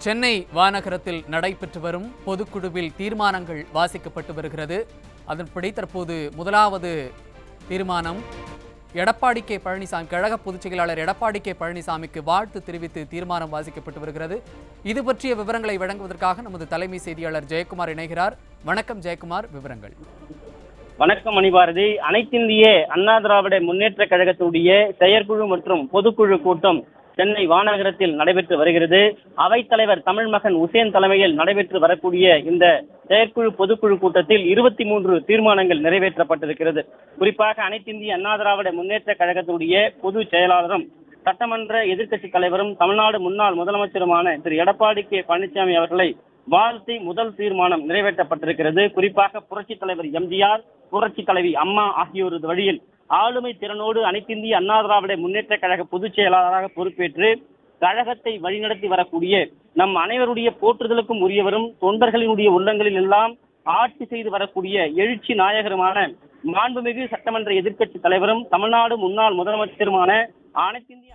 சென்னை வானகரத்தில் நடைபெற்று வரும் பொதுக்குழுவில் தீர்மானங்கள் வாசிக்கப்பட்டு வருகிறது. அதன்படி தற்போது முதலாவது தீர்மானம் எடப்பாடி கே பழனிசாமி, கழக பொதுச் செயலாளர் எடப்பாடி கே பழனிசாமிக்கு வாழ்த்து தெரிவித்து தீர்மானம் வாசிக்கப்பட்டு வருகிறது. இது பற்றிய விவரங்களை வழங்குவதற்காக நமது தலைமை செய்தியாளர் ஜெயக்குமார் இணைகிறார். வணக்கம் ஜெயக்குமார், விவரங்கள். வணக்கம் மணிபாரதி. அனைத்திந்திய அண்ணா திராவிட முன்னேற்ற கழகத்துடைய செயற்குழு மற்றும் பொதுக்குழு கூட்டம் சென்னை வானகரத்தில் நடைபெற்று வருகிறது. அவைத்தலைவர் தமிழ் மகன் உசேன் தலைமையில் நடைபெற்று வரக்கூடிய இந்த செயற்குழு பொதுக்குழு கூட்டத்தில் 23 தீர்மானங்கள் நிறைவேற்றப்பட்டிருக்கிறது. குறிப்பாக அனைத்திந்திய அண்ணா திராவிட முன்னேற்ற கழகத்துடைய பொதுச் செயலாளரும் சட்டமன்ற எதிர்க்கட்சி தலைவரும் தமிழ்நாடு முன்னாள் முதலமைச்சருமான திரு எடப்பாடி கே பழனிசாமி அவர்களை வாழ்த்தி முதல் தீர்மானம் நிறைவேற்றப்பட்டிருக்கிறது. குறிப்பாக புரட்சித் தலைவர் எம்ஜிஆர், புரட்சி தலைவி அம்மா ஆகியோரது வழியில் ஆளுமை திறனோடு அனைத்திந்திய அண்ணா திராவிட முன்னேற்ற கழக பொதுச் செயலாளராக பொறுப்பேற்று கழகத்தை வழிநடத்தி வரக்கூடிய நம் அனைவருடைய போற்றுதலுக்கும் உரியவரும் தொண்டர்களினுடைய உள்ளங்களில் எல்லாம் ஆட்சி செய்து வரக்கூடிய எழுச்சி நாயகருமான மாண்புமிகு சட்டமன்ற எதிர்க்கட்சி தலைவரும் தமிழ்நாடு முன்னாள் முதலமைச்சருமான அனைத்திந்திய